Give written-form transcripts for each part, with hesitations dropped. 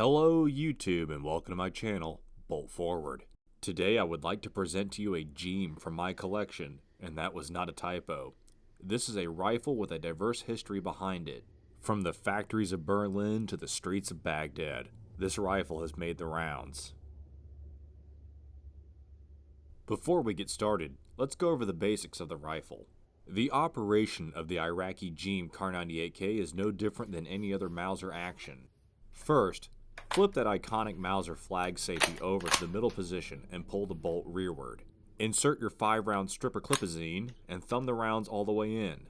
Hello YouTube and welcome to my channel, Bolt Forward. Today I would like to present to you a Jeem from my collection, and that was not a typo. This is a rifle with a diverse history behind it. From the factories of Berlin to the streets of Baghdad, this rifle has made the rounds. Before we get started, let's go over the basics of the rifle. The operation of the Iraqi Jeem Kar98k is no different than any other Mauser action. First, flip that iconic Mauser flag safety over to the middle position and pull the bolt rearward. Insert your 5-round stripper clipazine and thumb the rounds all the way in.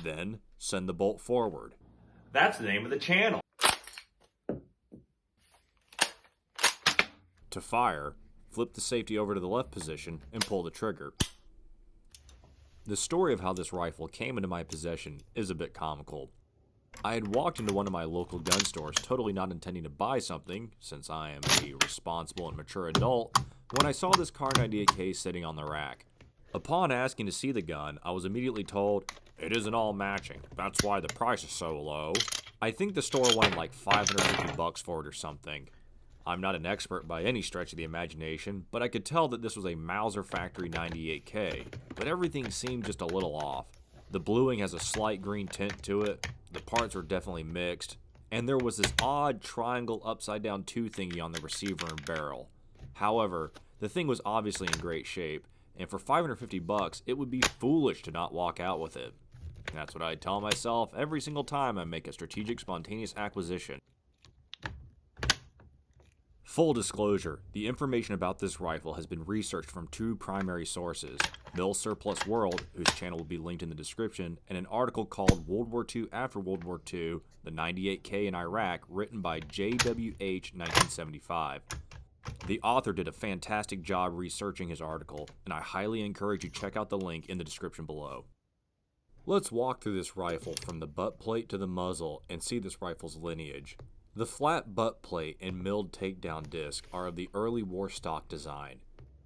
Then, send the bolt forward. That's the name of the channel. To fire, flip the safety over to the left position and pull the trigger. The story of how this rifle came into my possession is a bit comical. I had walked into one of my local gun stores totally not intending to buy something, since I am a responsible and mature adult, when I saw this Kar98k sitting on the rack. Upon asking to see the gun, I was immediately told, "It isn't all matching, that's why the price is so low." I think the store wanted like $550 for it or something. I'm not an expert by any stretch of the imagination, but I could tell that this was a Mauser Factory 98K, but everything seemed just a little off. The bluing has a slight green tint to it, the parts were definitely mixed, and there was this odd triangle upside down 2 thingy on the receiver and barrel. However, the thing was obviously in great shape, and for $550 it would be foolish to not walk out with it. That's what I tell myself every single time I make a strategic spontaneous acquisition. Full disclosure, the information about this rifle has been researched from 2 primary sources, Mill Surplus World, whose channel will be linked in the description, and an article called World War II After World War II, the 98K in Iraq, written by JWH 1975. The author did a fantastic job researching his article, and I highly encourage you to check out the link in the description below. Let's walk through this rifle from the butt plate to the muzzle and see this rifle's lineage. The flat butt plate and milled takedown disc are of the early war stock design.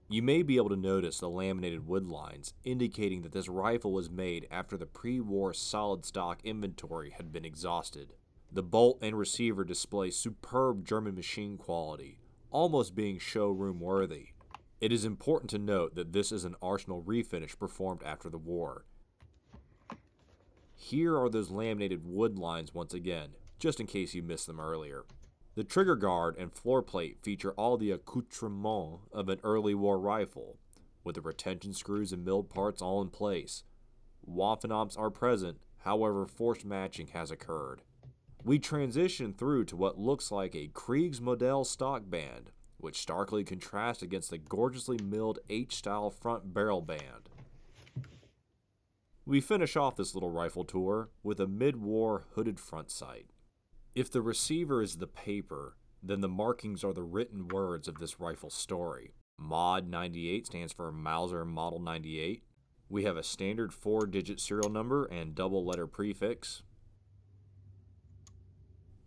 You may be able to notice the laminated wood lines, indicating that this rifle was made after the pre-war solid stock inventory had been exhausted. The bolt and receiver display superb German machine quality, almost being showroom worthy. It is important to note that this is an Arsenal refinish performed after the war. Here are those laminated wood lines once again, just in case you missed them earlier. The trigger guard and floor plate feature all the accoutrements of an early war rifle, with the retention screws and milled parts all in place. Waffenamps are present, however forced matching has occurred. We transition through to what looks like a Kriegsmodell stock band, which starkly contrasts against the gorgeously milled H-style front barrel band. We finish off this little rifle tour with a mid-war hooded front sight. If the receiver is the paper, then the markings are the written words of this rifle's story. Mod 98 stands for Mauser Model 98. We have a standard 4-digit serial number and double letter prefix.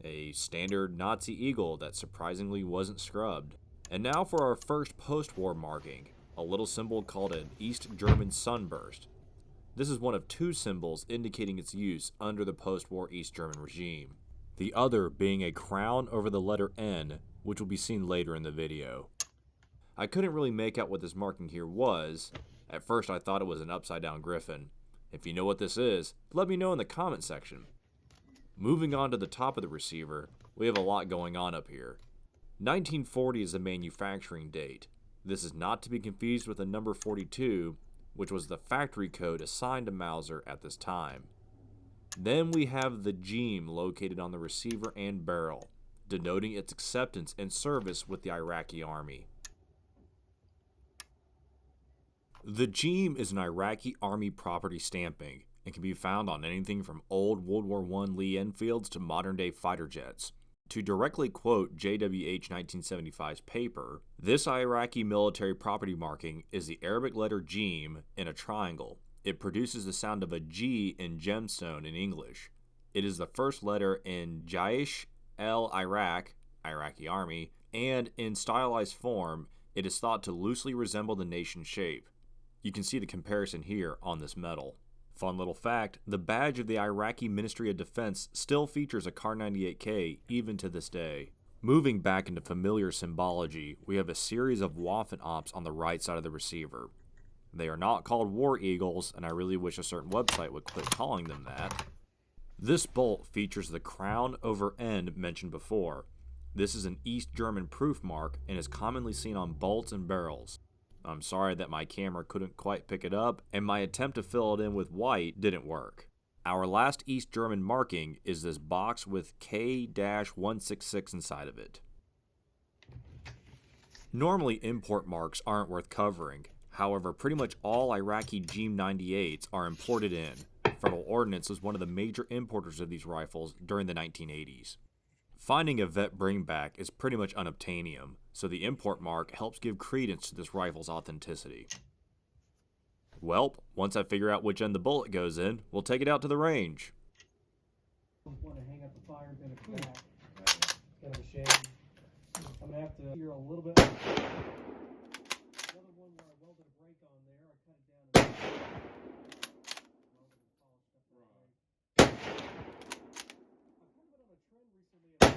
A standard Nazi eagle that surprisingly wasn't scrubbed. And now for our first post-war marking, a little symbol called an East German sunburst. This is one of 2 symbols indicating its use under the post-war East German regime. The other being a crown over the letter N, which will be seen later in the video. I couldn't really make out what this marking here was. At first I thought it was an upside down griffin. If you know what this is, let me know in the comment section. Moving on to the top of the receiver, we have a lot going on up here. 1940 is the manufacturing date. This is not to be confused with the number 42, which was the factory code assigned to Mauser at this time. Then we have the Jeem located on the receiver and barrel, denoting its acceptance and service with the Iraqi army. The Jeem is an Iraqi army property stamping and can be found on anything from old World War I Lee Enfields to modern day fighter jets. To directly quote JWH 1975's paper, this Iraqi military property marking is the Arabic letter Jeem in a triangle. It produces the sound of a G in gemstone in English. It is the first letter in Jaish el-Iraq, Iraqi army, and in stylized form, it is thought to loosely resemble the nation's shape. You can see the comparison here on this medal. Fun little fact, the badge of the Iraqi Ministry of Defense still features a Kar98k even to this day. Moving back into familiar symbology, we have a series of Waffen ops on the right side of the receiver. They are not called War Eagles, and I really wish a certain website would quit calling them that. This bolt features the crown over end mentioned before. This is an East German proof mark and is commonly seen on bolts and barrels. I'm sorry that my camera couldn't quite pick it up, and my attempt to fill it in with white didn't work. Our last East German marking is this box with K-166 inside of it. Normally import marks aren't worth covering, however pretty much all Iraqi Jeem 98s are imported in. Federal Ordnance was one of the major importers of these rifles during the 1980s. Finding a vet bringback is pretty much unobtainium, so the import mark helps give credence to this rifle's authenticity. Welp, once I figure out which end the bullet goes in, we'll take it out to the range. Want to hang up the fire in a crack. It's kind of a shame. I'm gonna have to hear a little bit. Another one where I welded a brake on there. I cut it down and welded and polished up that brake. I've kind of been on a trend recently of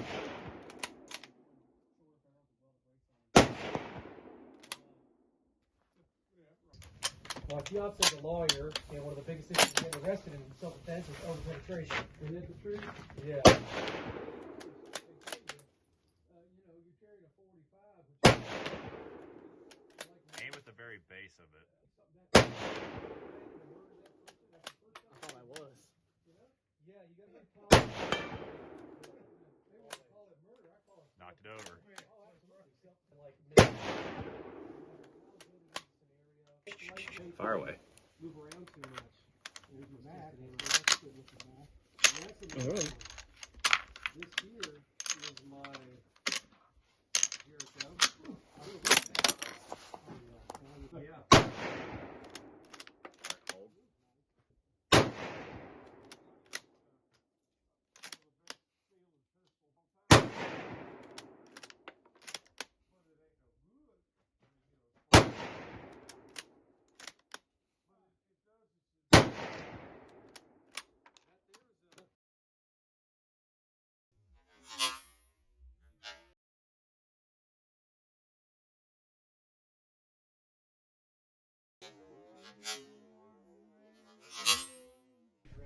shorter barrels of welded brakes on. My fiance is a lawyer, and one of the biggest issues getting arrested in self-defense is over-penetration. Isn't that the truth? Yeah. You carried a 45, which Aim at the very base of it. I thought I was. Yeah, you got to call it. They want to call it murder. I call it. Knocked it over. Oh, absolutely. Fire away. Move around too much. There's the Mac. All right. This here is my Jericho. Yeah.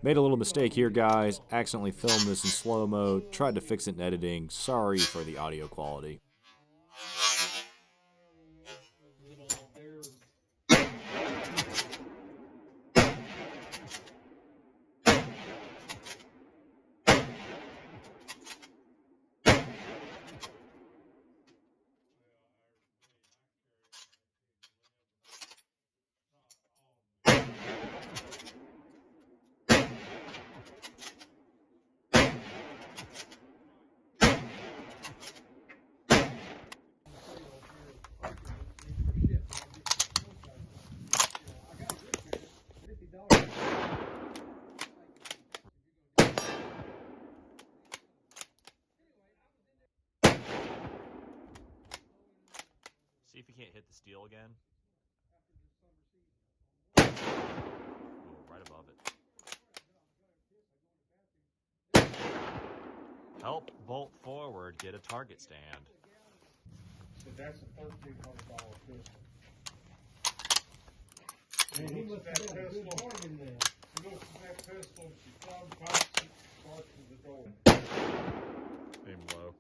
Made a little mistake here, guys. Accidentally filmed this in slow-mo. Tried to fix it in editing. Sorry for the audio quality. See if you can't hit the steel again. Ooh, right above it. Help bolt forward, get a target stand. So that's a $1,300 pistol. And he must have been a good boy in there. She looks at that pistol, she comes, pops it, starts to the door. Aim low.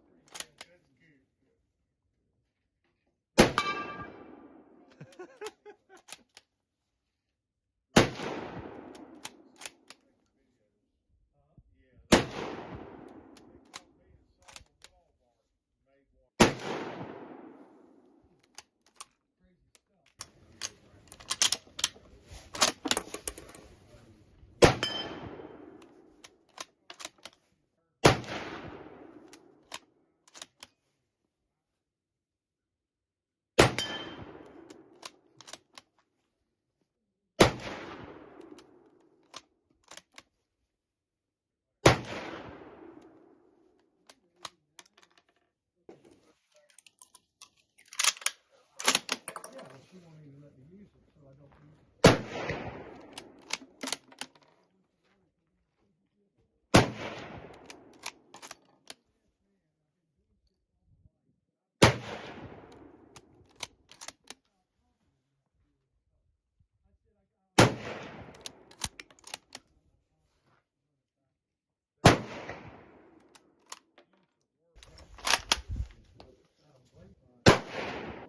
She won't even let me use it, so I don't use it.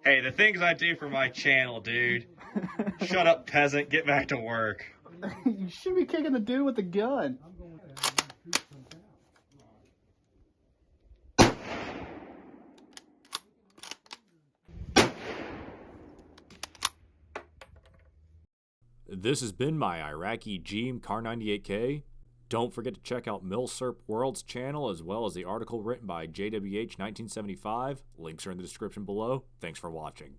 Hey, the things I do for my channel, dude. Shut up, peasant. Get back to work. You should be kicking the dude with the gun. This has been my Iraqi Jeem Kar98k. Don't forget to check out Milsurp World's channel as well as the article written by JWH1975. Links are in the description below. Thanks for watching.